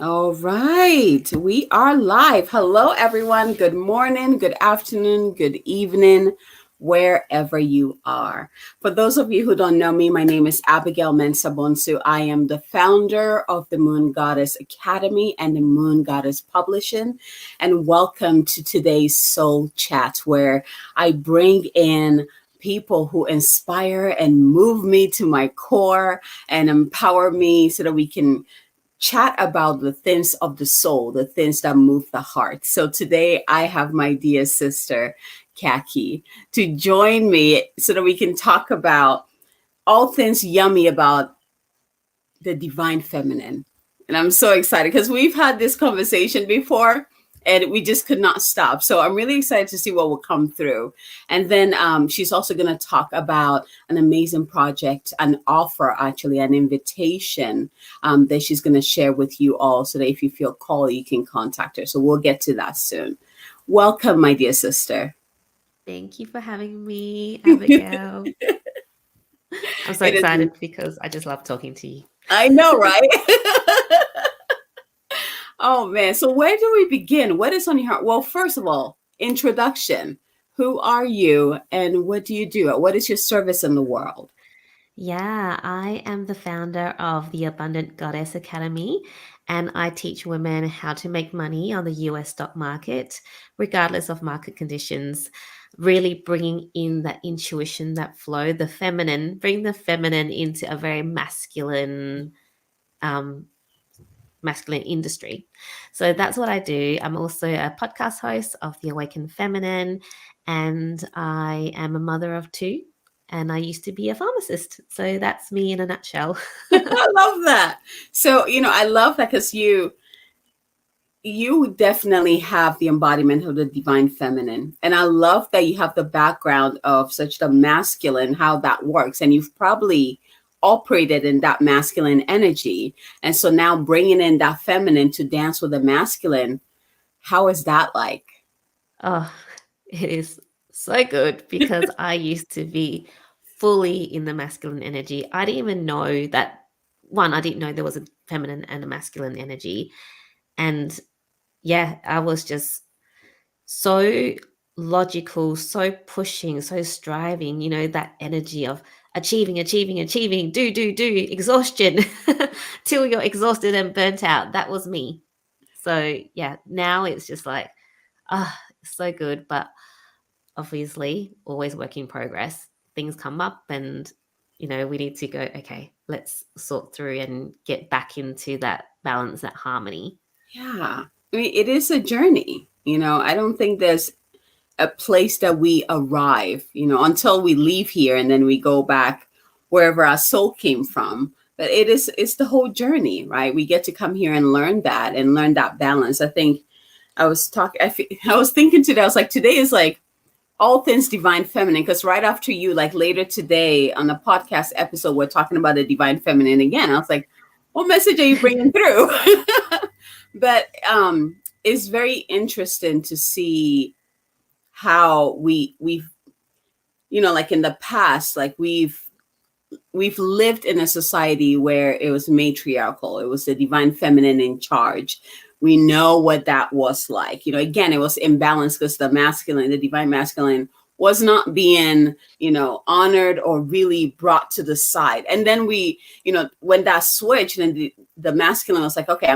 All right, we are live. Hello, everyone. Good morning, good afternoon, good evening, wherever you are. For those of you who don't know me, my name is Abigail Mensah-Bonsu. I am the founder of the Moon Goddess Academy and the Moon Goddess Publishing. And welcome to today's Soul Chat, where I bring in people who inspire and move me to my core and empower me so that we can chat about the things of the soul, the things that move the heart. So today I have my dear sister, KaKi, to join me so that we can talk about all things yummy about the divine feminine. And I'm so excited because we've had this conversation before and we just could not stop. So I'm really excited to see what will come through. And then she's also going to talk about an amazing project, an offer, actually, an invitation that she's going to share with you all so that if you feel called, you can contact her. So we'll get to that soon. Welcome, my dear sister. Thank you for having me, Abigail. I'm so It is. excited because I just love talking to you. I know, right? Oh man. So where do we begin? What is on your heart? Well, first of all, introduction. Who are you and what do you do? What is your service in the world? Yeah, I am the founder of the Abundant Goddess Academy, and I teach women how to make money on the US stock market, regardless of market conditions. Really bringing in that intuition, that flow, the feminine, bring the feminine into a very um, masculine industry. So that's what I do. I'm also a podcast host of the Awaken Feminine, and I am a mother of two. And I used to be a pharmacist. So that's me in a nutshell. I love that. So, I love that because you definitely have the embodiment of the divine feminine. And I love that you have the background of such the masculine, how that works. And you've probably operated in that masculine energy. And so now bringing in that feminine to dance with the masculine, how is that like? Oh, it is so good because I used to be fully in the masculine energy. I didn't even know that, one, I didn't know there was a feminine and a masculine energy. And yeah, I was just so logical, so pushing, so striving, that energy of achieving, do, exhaustion till you're exhausted and burnt out. That was me. So yeah, now it's just like, so good. But obviously, always work in progress. Things come up and, we need to go, okay, let's sort through and get back into that balance, that harmony. Yeah. I mean, it is a journey. I don't think there's a place that we arrive, until we leave here and then we go back wherever our soul came from. But it's the whole journey, right? We get to come here and learn that balance. I think I was thinking today, I was like, today is like all things divine feminine, because right after you, like later today on the podcast episode, we're talking about the divine feminine again. I was like, what message are you bringing through? But it's very interesting to see how we've like in the past, like we've lived in a society where it was matriarchal. It was the divine feminine in charge. We know what that was like. Again, it was imbalanced because the divine masculine was not being, honored or really brought to the side. And then when that switched and the masculine was like, okay,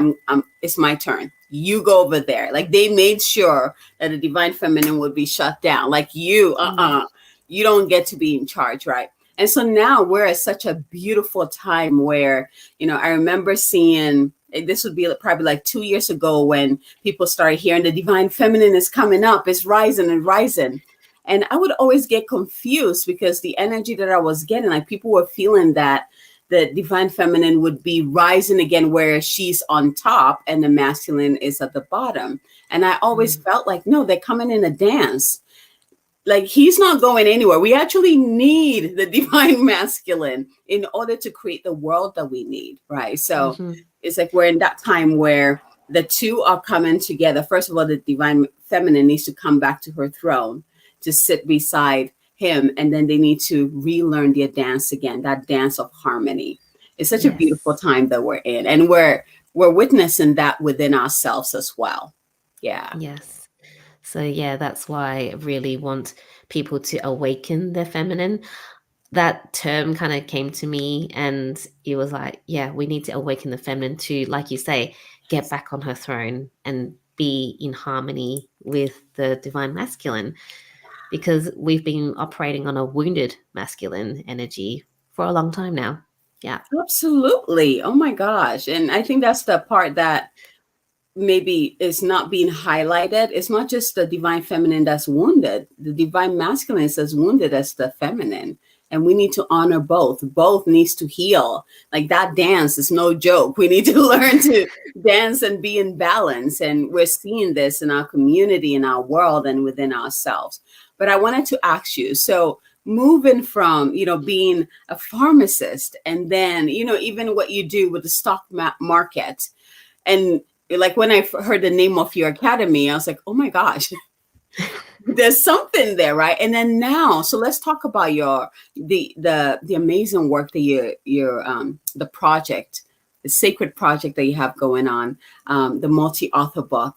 it's my turn. You go over there. Like they made sure that the divine feminine would be shut down. Like you don't get to be in charge, right? And so now we're at such a beautiful time where, I remember seeing, this would be probably like 2 years ago when people started hearing the divine feminine is coming up, it's rising and rising. And I would always get confused because the energy that I was getting, like people were feeling that the divine feminine would be rising again where she's on top and the masculine is at the bottom. And I always felt like, no, they're coming in a dance. Like he's not going anywhere. We actually need the divine masculine in order to create the world that we need, right? So Mm-hmm. it's like we're in that time where the two are coming together. First of all, the divine feminine needs to come back to her throne to sit beside him, and then they need to relearn their dance again, that dance of harmony. It's such a beautiful Yes. time that we're in, and we're witnessing that within ourselves as well. Yeah. Yes. So yeah, that's why I really want people to awaken their feminine. That term kind of came to me and it was like, yeah, we need to awaken the feminine to, like you say, get back on her throne and be in harmony with the divine masculine because we've been operating on a wounded masculine energy for a long time now. Yeah. Absolutely. Oh my gosh. And I think that's the part that maybe is not being highlighted. It's not just the divine feminine that's wounded. The divine masculine is as wounded as the feminine. And we need to honor both. Both needs to heal. Like that dance is no joke. We need to learn to dance and be in balance. And we're seeing this in our community, in our world, and within ourselves. But I wanted to ask you, so moving from, being a pharmacist and then, even what you do with the market, and like when I heard the name of your academy, I was like, oh my gosh, there's something there, right? And then now, so let's talk about the amazing work that the project, the sacred project that you have going on, the multi-author book.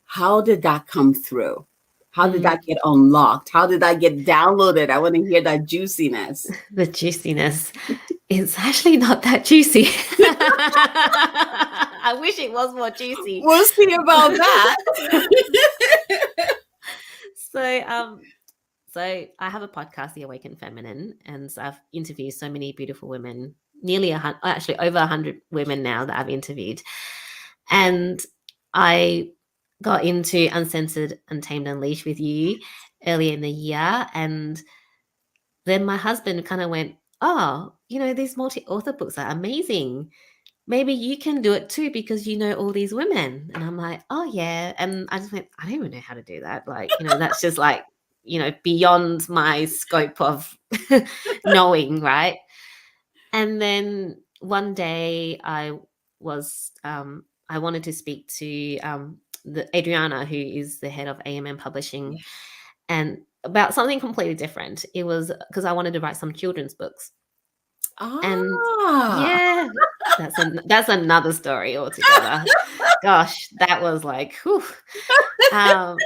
How did that come through? How did that Mm, get unlocked? How did that get downloaded? I want to hear that juiciness. the juiciness. It's actually not that juicy. I wish it was more juicy. We'll see about that. So, so I have a podcast, The Awaken Feminine, and so I've interviewed so many beautiful women, actually over 100 women now that I've interviewed. And I got into Uncensored, Untamed, Unleashed with you earlier in the year. And then my husband kind of went, oh, these multi-author books are amazing. Maybe you can do it too because you know all these women. And I'm like, oh yeah. And I just went, I don't even know how to do that. Like, that's just like, beyond my scope of knowing, right? And then one day I wanted to speak to the Adriana, who is the head of AMM Publishing, and about something completely different. It was because I wanted to write some children's books. And Ah, yeah, that's another story altogether. Gosh, that was like, whew. Um,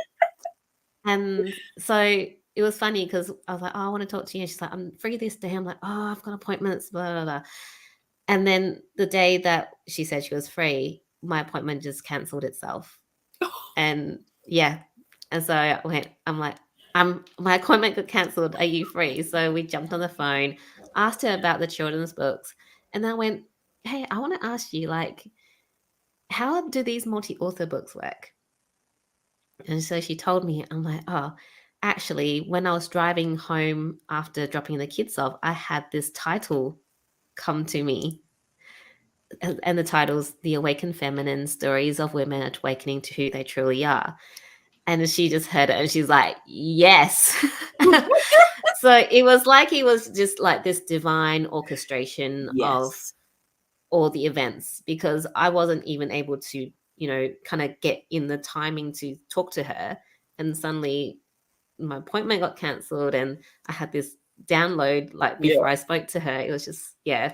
and so it was funny because I was like, oh, I want to talk to you. And she's like, I'm free this day. I'm like, oh, I've got appointments, blah, blah, blah. And then the day that she said she was free, my appointment just cancelled itself. And yeah. And so I'm like, my appointment got cancelled. Are you free? So we jumped on the phone, asked her about the children's books, and I went, hey, I want to ask you, like, how do these multi-author books work? And so she told me, I'm like, oh, actually, when I was driving home after dropping the kids off, I had this title come to me. And the title's The Awakened Feminine Stories of Women Awakening to Who They Truly Are. And she just heard it and she's like, yes. So it was just like this divine orchestration of yes. all the events because I wasn't even able to, kind of get in the timing to talk to her. And suddenly my appointment got cancelled and I had this download like Yeah. before I spoke to her. It was just, yeah.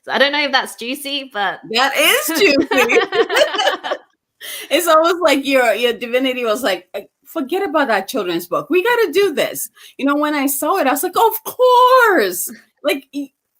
So I don't know if that's juicy, but That is juicy. It's almost like your divinity was like, forget about that children's book. We got to do this. When I saw it, I was like, of course. Like,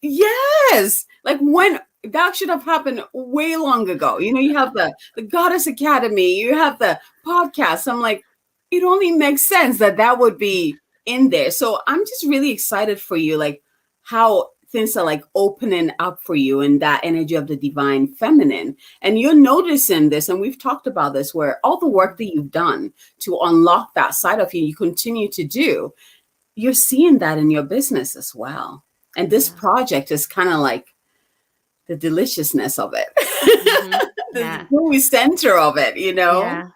yes. Like when that should have happened way long ago. You have the Goddess Academy, you have the podcast. I'm like, it only makes sense that would be in there. So I'm just really excited for you, like how things are like opening up for you in that energy of the divine feminine. And you're noticing this, and we've talked about this, where all the work that you've done to unlock that side of you continue to do, you're seeing that in your business as well. And this yeah. project is kind of like the deliciousness of it, Mm-hmm. the Yeah. gooey center of it. Yeah.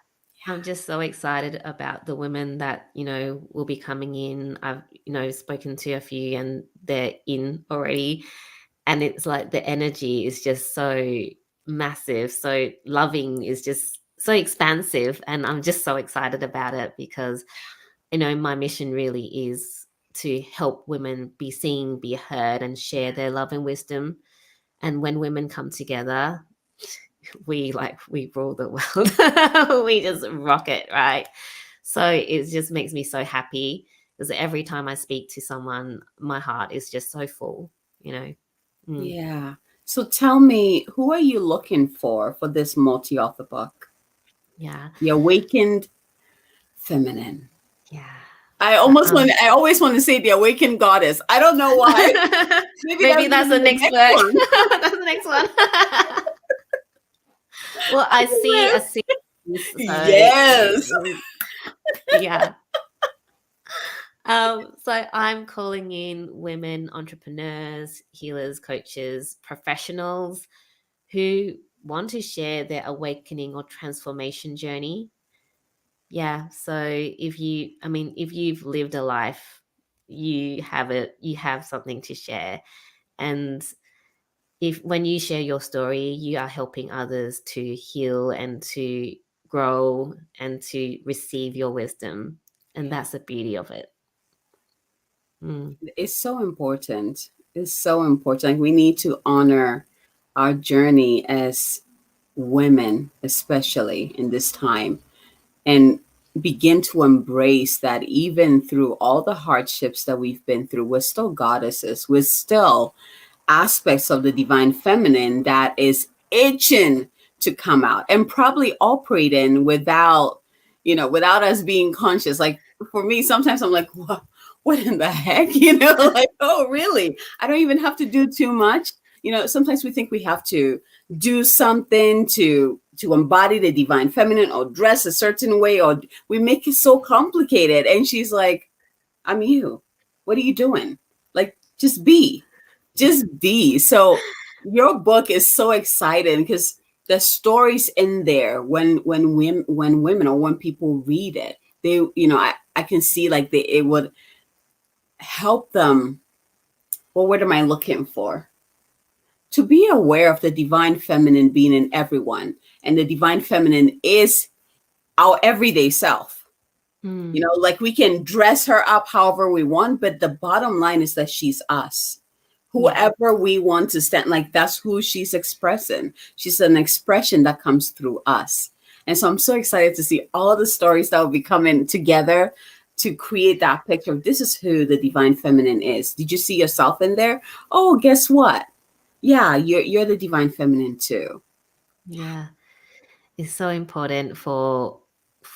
I'm just so excited about the women that, will be coming in. I've, spoken to a few and they're in already. And it's like the energy is just so massive. So loving is just so expansive. And I'm just so excited about it because, my mission really is to help women be seen, be heard, and share their love and wisdom. And when women come together, we rule the world. We just rock it, right? So it just makes me so happy because every time I speak to someone, my heart is just so full, you know. Yeah. So tell me, who are you looking for this multi-author book? Yeah. The Awakened Feminine. Yeah. I So, always want to say the Awakened Goddess. I don't know why. Maybe maybe that's that's gonna the be the next next book. one. That's the next one. Well, I see a series, Yes. so yeah. So I'm calling in women entrepreneurs, healers, coaches, professionals who want to share their awakening or transformation journey. Yeah. So if you've lived a life, you have something to share. And if when you share your story, you are helping others to heal and to grow and to receive your wisdom. And Yeah. that's the beauty of it. Mm. It's so important. It's so important. Like, we need to honor our journey as women, especially in this time, and begin to embrace that even through all the hardships that we've been through, we're still goddesses. We're still aspects of the divine feminine that is itching to come out and probably operating without, without us being conscious. Like, for me, sometimes I'm like, what in the heck? Like, oh, really? I don't even have to do too much. Sometimes we think we have to do something to embody the divine feminine, or dress a certain way, or we make it so complicated. And she's like, I'm you. What are you doing? Like, just be. Just be. So your book is so exciting because the stories in there, when women or when people read it, they, I can see like it would help them. What word am I looking for? To be aware of the divine feminine being in everyone. And the divine feminine is our everyday self. Mm. Like, we can dress her up however we want, but the bottom line is that she's us. Yeah. Whoever we want to stand, like, that's who she's expressing. She's an expression that comes through us. And so I'm so excited to see all the stories that will be coming together to create that picture of this is who the divine feminine is. Did you see yourself in there? Oh, guess what? Yeah, you're the divine feminine too. Yeah. It's so important for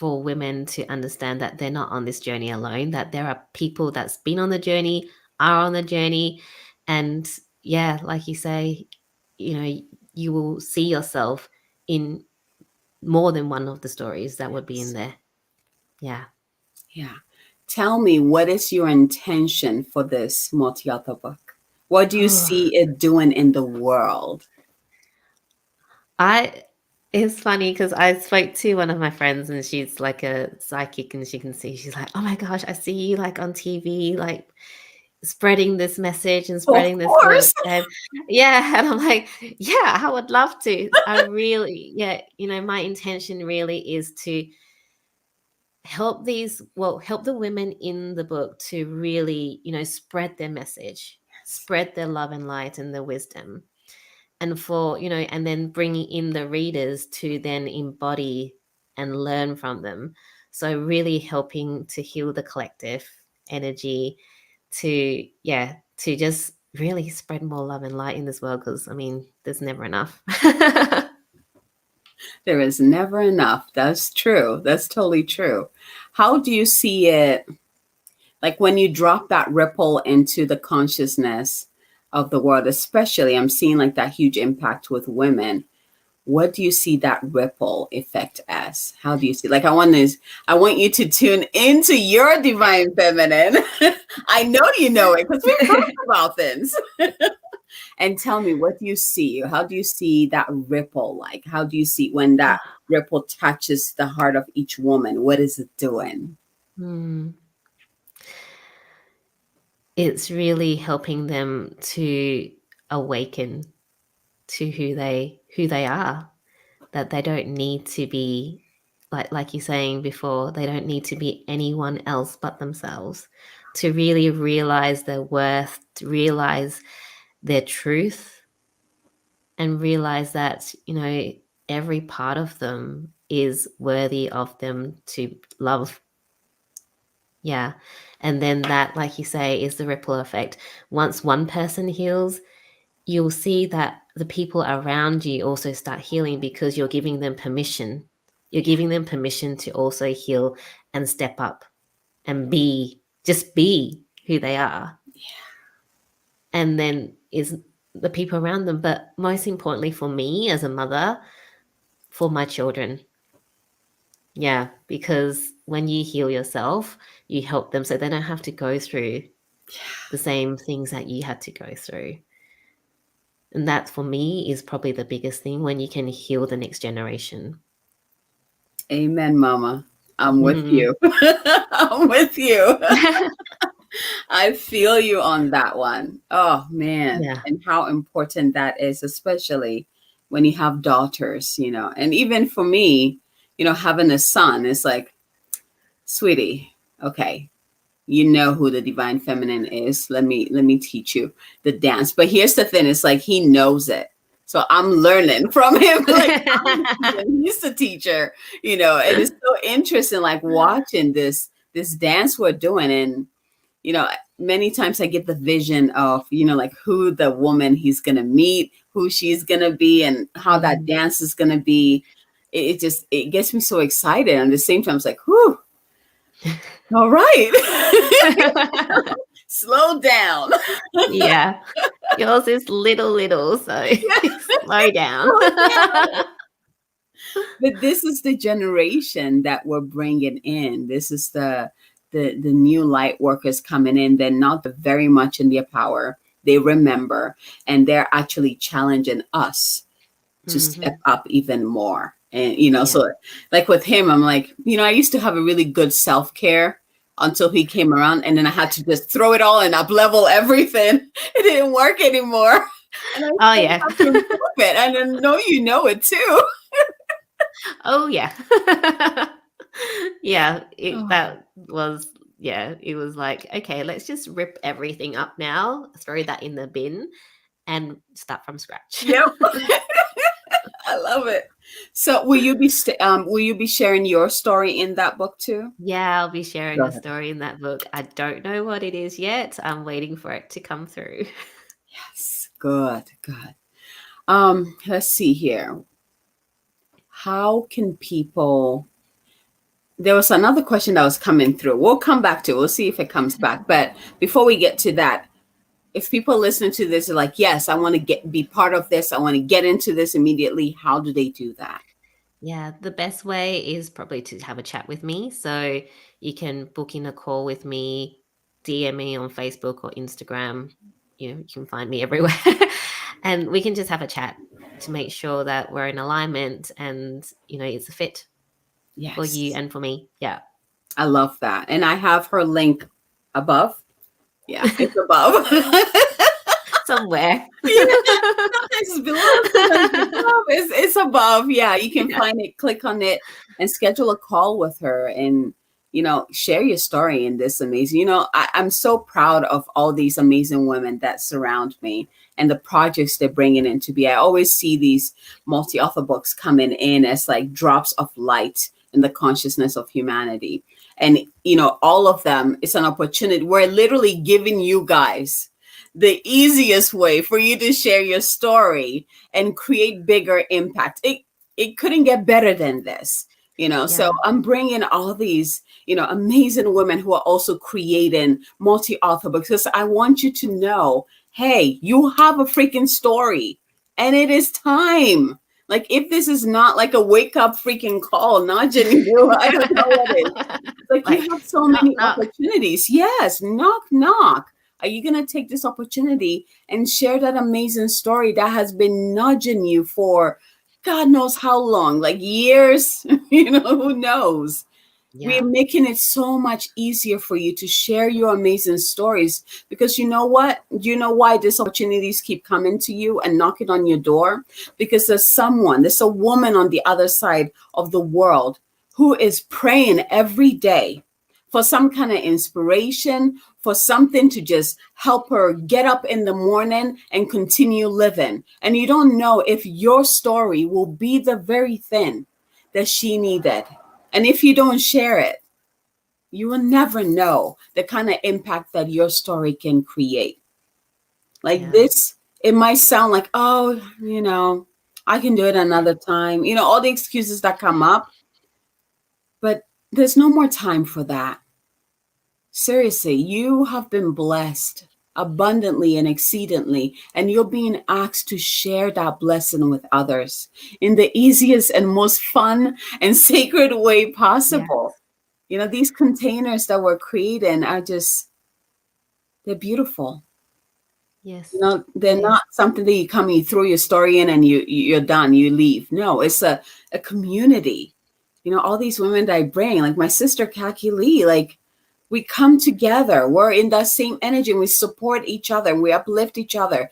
women to understand that they're not on this journey alone, that there are people that's been on the journey, are on the journey. And yeah, like you say, you will see yourself in more than one of the stories that would be in there. Yeah. Yeah. Tell me, what is your intention for this multi-author book? What do you see it doing in the world? I It's funny because I spoke to one of my friends and she's like a psychic and she can see, she's like, oh my gosh, I see you like on TV, like spreading this message and Of spreading this book. course. And yeah, and I'm like, yeah, I would love to. I really, yeah, my intention really is to help the women in the book to really, spread their message, spread their love and light and their wisdom. And and then bringing in the readers to then embody and learn from them. So really helping to heal the collective energy to just really spread more love and light in this world, because there's never enough. There is never enough. That's true. That's totally true. How do you see it? Like, when you drop that ripple into the consciousness of the world, especially, I'm seeing like that huge impact with women. What do you see that ripple effect as? How do you see? Like, I want you to tune into your divine feminine. I know you know it because we've talked about things. And tell me, what do you see? How do you see that ripple? Like, how do you see when that ripple touches the heart of each woman? What is it doing? Hmm. It's really helping them to awaken to who they are, that they don't need to be, like you're saying before, they don't need to be anyone else but themselves, to really realize their worth, to realize their truth, and realize that, every part of them is worthy of them to love. Yeah. And then that, like you say, is the ripple effect. Once one person heals, you'll see that the people around you also start healing because you're giving them permission. You're giving them permission to also heal and step up and just be who they are. And then is the people around them. But most importantly for me as a mother, for my children. Yeah, because when you heal yourself, you help them so they don't have to go through the same things that you had to go through. And that for me is probably the biggest thing, when you can heal the next generation. Amen, Mama. I'm with you. I'm with you. I feel you on that one. Oh, man. Yeah. And how important that is, especially when you have daughters, and even for me, having a son, it's like, sweetie, okay, you know who the divine feminine is. Let me teach you the dance. But here's the thing, it's like he knows it. So I'm learning from him. Like he's the teacher, and it's so interesting, like watching this dance we're doing. And many times I get the vision of, like who the woman he's gonna meet, who she's gonna be, and how that dance is gonna be. It gets me so excited. And at the same time, it's like, whew, all right. Slow down. Yeah. Yours is little, so slow down. But this is the generation that we're bringing in. This is the new light workers coming in. They're not very much in their power. They remember, and they're actually challenging us to step up even more. And, so like with him, I'm like, I used to have a really good self-care until he came around, and then I had to just throw it all and up level everything. It didn't work anymore. And I have to improve it. And I know you know it too. Oh yeah. Yeah, it was like, okay, let's just rip everything up now, throw that in the bin and start from scratch. Yep. I love it. So will you be sharing your story in that book too? Yeah, I'll be sharing a story in that book. I don't know what it is yet. I'm waiting for it to come through. Yes. Good. Let's see here. How can people... There was another question that was coming through. We'll come back to it. We'll see if it comes back. But before we get to that, if people listening to this are like, yes, I want to be part of this, I want to get into this immediately, how do they do that? Yeah, the best way is probably to have a chat with me. So you can book in a call with me, DM me on Facebook or Instagram. You can find me everywhere. And we can just have a chat to make sure that we're in alignment and, it's a fit for you and for me. Yeah. I love that. And I have her link above. Yeah, it's above. Somewhere. It's below. It's above. Yeah, you can find it, click on it, and schedule a call with her and, share your story in this amazing. I'm so proud of all these amazing women that surround me and the projects they're bringing in to be. I always see these multi-author books coming in as like drops of light in the consciousness of humanity. And, all of them, it's an opportunity. We're literally giving you guys the easiest way for you to share your story and create bigger impact. It couldn't get better than this, So I'm bringing all these, amazing women who are also creating multi-author books, because I want you to know, hey, you have a freaking story and it is time. Like, if this is not like a wake up freaking call, nudging you, I don't know what it is. Like you have so many opportunities. Yes. Knock. Are you going to take this opportunity and share that amazing story that has been nudging you for God knows how long, like years, who knows? Yeah. We're making it so much easier for you to share your amazing stories, because you know what? You know why these opportunities keep coming to you and knocking on your door? Because there's a woman on the other side of the world who is praying every day for some kind of inspiration, for something to just help her get up in the morning and continue living. And you don't know if your story will be the very thing that she needed. And if you don't share it, you will never know the kind of impact that your story can create. Like Yeah. this, it might sound like, oh, I can do it another time. All the excuses that come up, but there's no more time for that. Seriously, you have been blessed abundantly and exceedingly, and you're being asked to share that blessing with others in the easiest and most fun and sacred way Yeah. possible. These containers that we're creating are they're beautiful. Yes. They're It is. not something that you throw your story in and you're done, you leave. No, it's a community. All these women that I bring, like my sister KaKi Lee, like we come together, we're in that same energy, and we support each other and we uplift each other.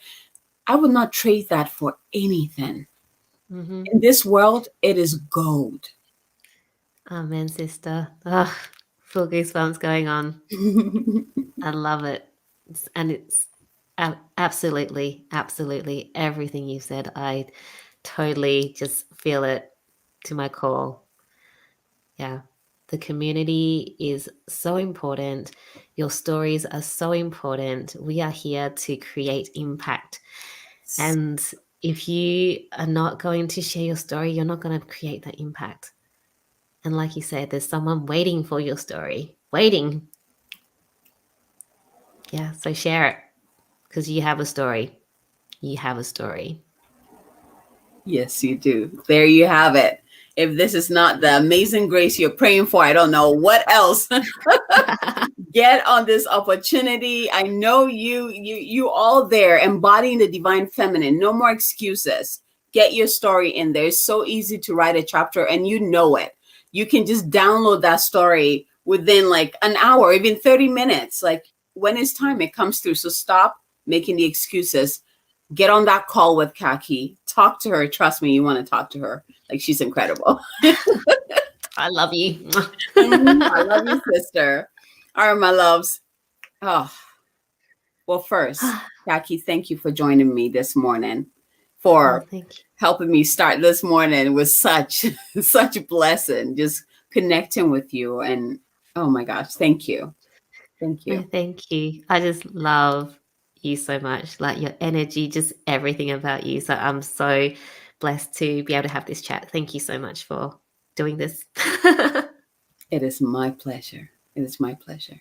I would not trade that for anything. Mm-hmm. In this world, it is gold. Amen, sister. Full goosebumps going on. I love it. And it's absolutely, absolutely everything you said. I totally just feel it to my core. Yeah. The community is so important. Your stories are so important. We are here to create impact. And if you are not going to share your story, you're not going to create that impact. And like you said, there's someone waiting for your story, waiting. Yeah. So share it because you have a story. You have a story. Yes, you do. There you have it. If this is not the amazing grace you're praying for, I don't know what else. Get on this opportunity. I know you all there embodying the divine feminine. No more excuses. Get your story in there. It's so easy to write a chapter and you know it. You can just download that story within like an hour, even 30 minutes. Like when it's time, it comes through. So stop making the excuses. Get on that call with KaKi. Talk to her. Trust me, you want to talk to her. Like she's incredible. I love you. I love you, sister. All right, my loves. Oh, well, first, KaKi, thank you for joining me this morning, Oh, for thank you. helping me start this morning with such such a blessing. Just connecting with you, and oh my gosh, thank you, thank No, you. thank you. I just love you so much. Like your energy, just everything about you. So I'm so blessed to be able to have this chat. Thank you so much for doing this. It is my pleasure. It is my pleasure.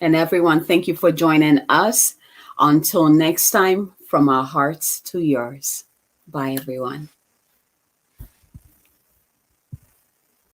And everyone, thank you for joining us. Until next time, from our hearts to yours. Bye, everyone.